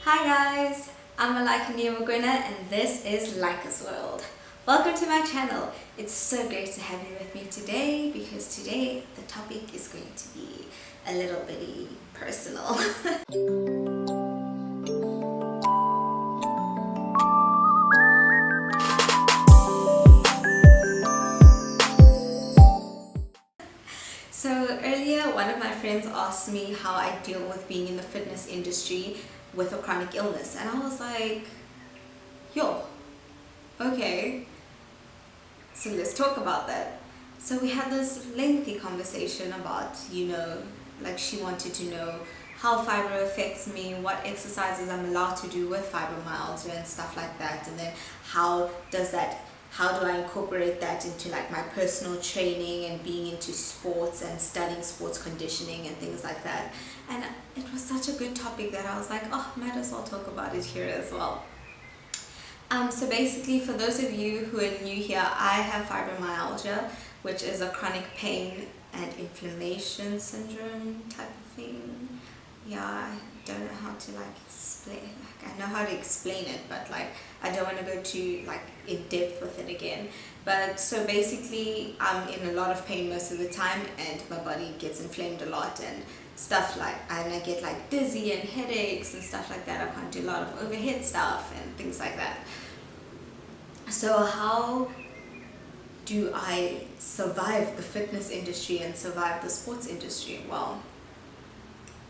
Hi guys, I'm Malika Niamagwina and this is Laika's World. Welcome to my channel. It's so great to have you with me today because today the topic is going to be a little bitty personal. So earlier one of my friends asked me how I deal with being in the fitness industry with a chronic illness, and I was like, yo, okay, so let's talk about that. So we had this lengthy conversation about, like she wanted to know how fibro affects me, what exercises I'm allowed to do with fibromyalgia and stuff like that, and then how do I incorporate that into like my personal training and being into sports and studying sports conditioning and things like that. And it was such a good topic that I was like, oh, might as well talk about it here as well. So basically, for those of you who are new here, I have fibromyalgia, which is a chronic pain and inflammation syndrome type of thing. Yeah, I don't know how to like explain, like I know how to explain it, but like I don't want to go too like in depth with it again. But so basically I'm in a lot of pain most of the time and my body gets inflamed a lot and stuff and I get like dizzy and headaches and stuff like that. I can't do a lot of overhead stuff and things like that. So how do I survive the fitness industry and survive the sports industry? Well,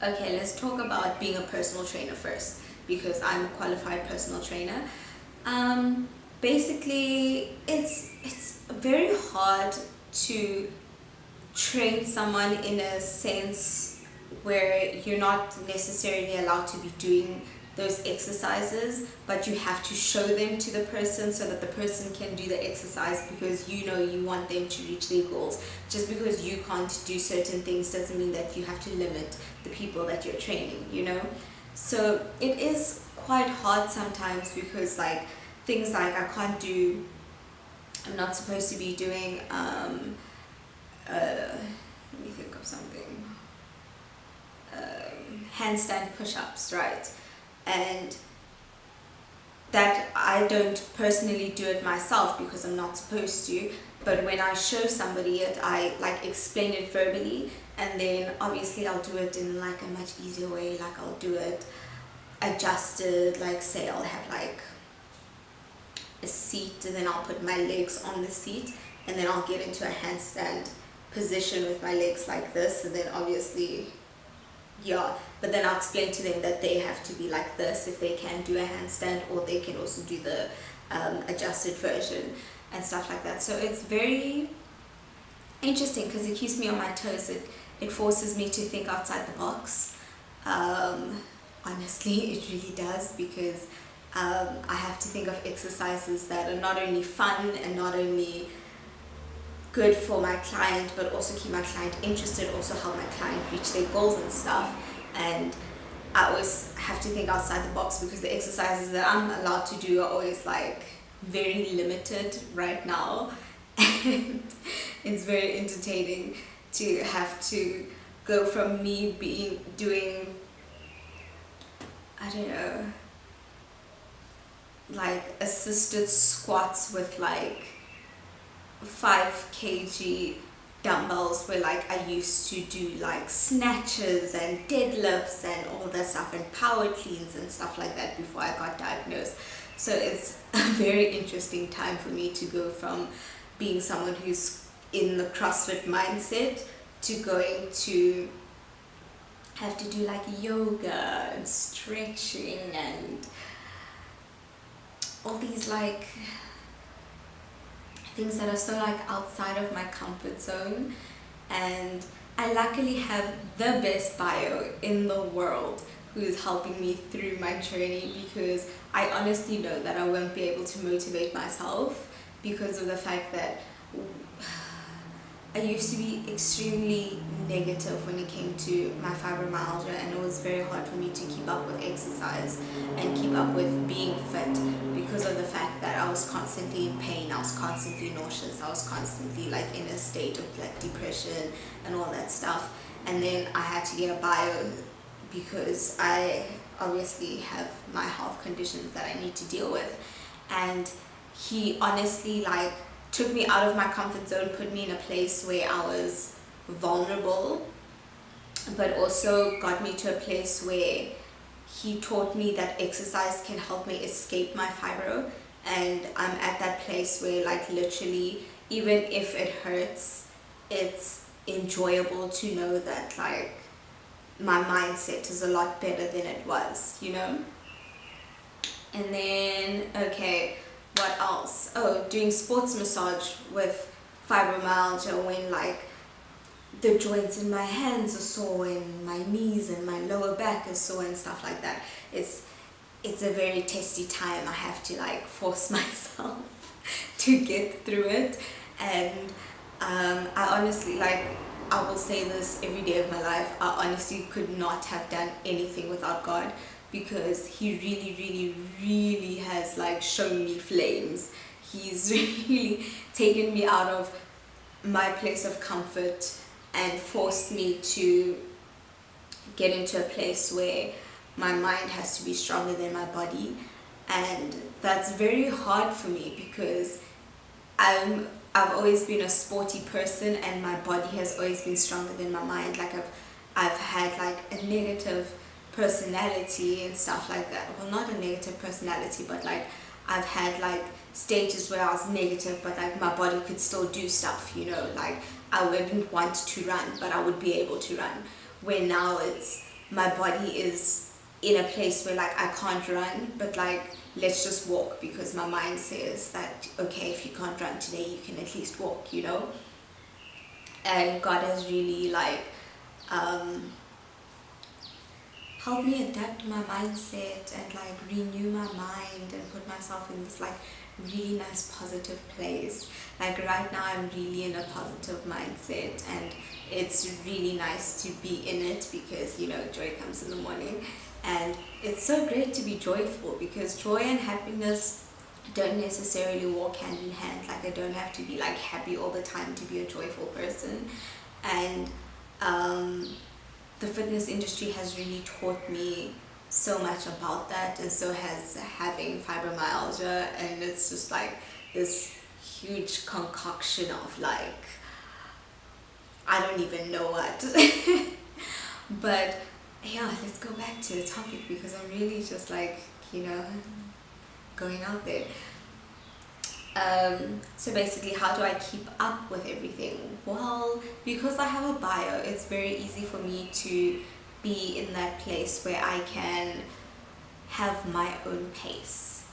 okay, let's talk about being a personal trainer first, because I'm a qualified personal trainer. Basically, it's very hard to train someone in a sense where you're not necessarily allowed to be doing those exercises, but you have to show them to the person so that the person can do the exercise because you want them to reach their goals. Just because you can't do certain things doesn't mean that you have to limit the people that you're training, So it is quite hard sometimes because like things like I'm not supposed to be doing let me think of something, handstand push-ups, right? And that I don't personally do it myself because I'm not supposed to, but when I show somebody it, I like explain it verbally, and then obviously I'll do it in like a much easier way. Like I'll do it adjusted, like say I'll have like a seat and then I'll put my legs on the seat and then I'll get into a handstand position with my legs like this, and then obviously but then I'll explain to them that they have to be like this if they can do a handstand, or they can also do the adjusted version and stuff like that. So it's very interesting because it keeps me on my toes. It forces me to think outside the box. Honestly, it really does, because I have to think of exercises that are not only fun and not only good for my client, but also keep my client interested, also help my client reach their goals and stuff. And I always have to think outside the box because the exercises that I'm allowed to do are always like very limited right now, and it's very entertaining to have to go from me doing I don't know, like assisted squats with like 5 kg dumbbells, where like I used to do like snatches and deadlifts and all that stuff and power cleans and stuff like that before I got diagnosed. So it's a very interesting time for me to go from being someone who's in the CrossFit mindset to going to have to do like yoga and stretching and all these like things that are so like outside of my comfort zone. And I luckily have the best bio in the world who is helping me through my journey, because I honestly know that I won't be able to motivate myself because of the fact that I used to be extremely negative when it came to my fibromyalgia, and it was very hard for me to keep up with exercise and keep up with being fit because of the fact that I was constantly in pain, I was constantly nauseous, I was constantly like in a state of like depression and all that stuff. And then I had to get a bio because I obviously have my health conditions that I need to deal with. And he honestly like took me out of my comfort zone, put me in a place where I was vulnerable, but also got me to a place where he taught me that exercise can help me escape my fibro. And I'm at that place where like literally, even if it hurts, it's enjoyable to know that like my mindset is a lot better than it was, you know. And then, okay, what else? Oh, doing sports massage with fibromyalgia, when like the joints in my hands are sore and my knees and my lower back is sore and stuff like that. It's a very testy time. I have to like force myself to get through it. And I honestly, like, I will say this every day of my life, I honestly could not have done anything without God, because he really has like shown me flames. He's really taken me out of my place of comfort and forced me to get into a place where my mind has to be stronger than my body. And that's very hard for me, because I've always been a sporty person and my body has always been stronger than my mind. Like I've had like a negative personality and stuff like that. Well, not a negative personality, but like I've had like stages where I was negative, but like my body could still do stuff, you know, like I wouldn't want to run, but I would be able to run. Where now it's, my body is in a place where like I can't run, but like let's just walk, because my mind says that, okay, if you can't run today, you can at least walk, you know. And God has really like helped me adapt my mindset and like renew my mind and put myself in this like really nice positive place. Like right now I'm really in a positive mindset, and it's really nice to be in it, because you know, joy comes in the morning. And it's so great to be joyful, because joy and happiness don't necessarily walk hand in hand. Like I don't have to be like happy all the time to be a joyful person. And the fitness industry has really taught me so much about that, and so has having fibromyalgia. And it's just like this huge concoction of like, I don't even know what. But yeah, let's go back to the topic, because I'm really just like, you know, going out there. So basically, how do I keep up with everything? Well, because I have a bio, it's very easy for me to be in that place where I can have my own pace.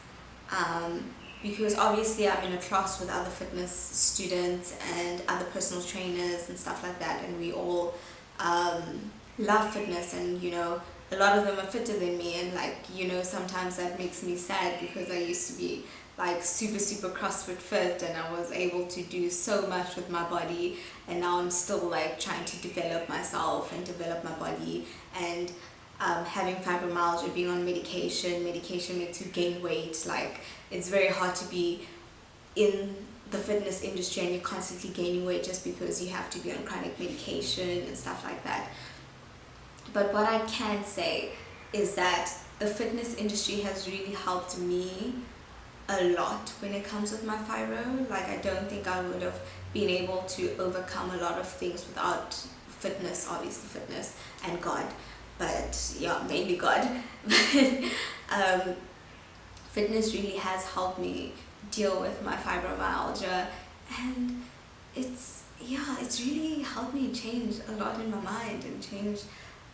Because obviously I'm in a class with other fitness students and other personal trainers and stuff like that, and we all love fitness, and you know, a lot of them are fitter than me, and like, you know, sometimes that makes me sad, because I used to be like super CrossFit fit, and I was able to do so much with my body, and now I'm still like trying to develop myself and develop my body. And having fibromyalgia, being on medication makes you gain weight. Like it's very hard to be in the fitness industry and you're constantly gaining weight just because you have to be on chronic medication and stuff like that. But what I can say is that the fitness industry has really helped me a lot when it comes with my fibro. Like I don't think I would have been able to overcome a lot of things without fitness, obviously fitness and God, but yeah, mainly God. Fitness really has helped me deal with my fibromyalgia, and it's really helped me change a lot in my mind and change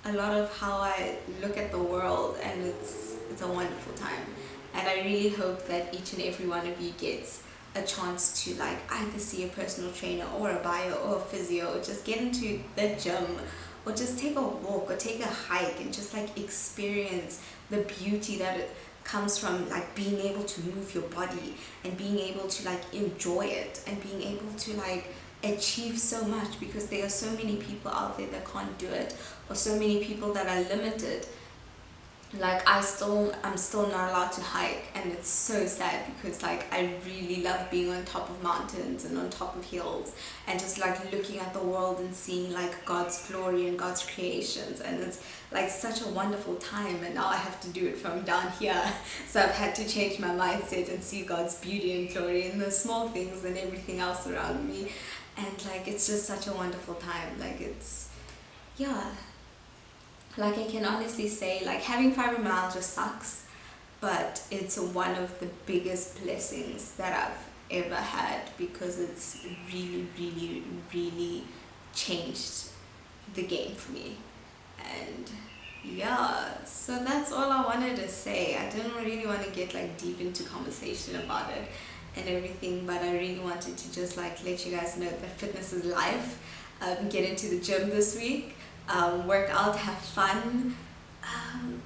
a lot of how I look at the world, and it's a wonderful time. And I really hope that each and every one of you gets a chance to like either see a personal trainer or a bio or a physio, or just get into the gym, or just take a walk or take a hike and just like experience the beauty that it comes from like being able to move your body and being able to like enjoy it and being able to like achieve so much, because there are so many people out there that can't do it, or so many people that are limited like I'm still not allowed to hike, and it's so sad because like I really love being on top of mountains and on top of hills and just like looking at the world and seeing like God's glory and God's creations, and it's like such a wonderful time. And now I have to do it from down here, so I've had to change my mindset and see God's beauty and glory in the small things and everything else around me. And like it's just such a wonderful time. Like it's, yeah, like I can honestly say, like having fibromyalgia sucks, but it's one of the biggest blessings that I've ever had, because it's really, really, really changed the game for me. And yeah, so that's all I wanted to say. I didn't really want to get like deep into conversation about it and everything, but I really wanted to just like let you guys know that fitness is life. Get into the gym this week, work out, have fun,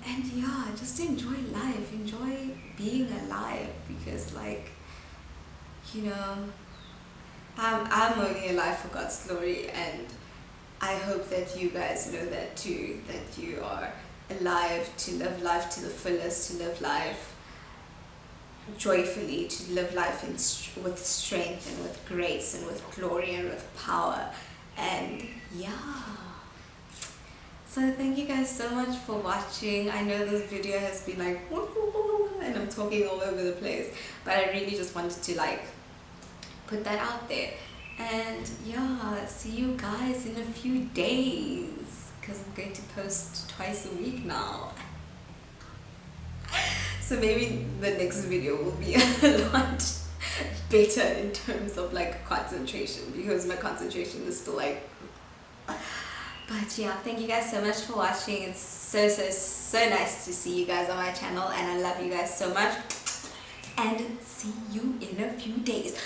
and yeah, just enjoy life, enjoy being alive, because like, you know, I'm only alive for God's glory, and I hope that you guys know that too, that you are alive to live life to the fullest, to live life joyfully, to live life with strength and with grace and with glory and with power. And yeah, so thank you guys so much for watching. I know this video has been like and I'm talking all over the place, but I really just wanted to like put that out there. And yeah, see you guys in a few days, because I'm going to post twice a week now. So maybe the next video will be a lot better in terms of like concentration, because my concentration is still like, but yeah, thank you guys so much for watching. It's so nice to see you guys on my channel, and I love you guys so much, and see you in a few days.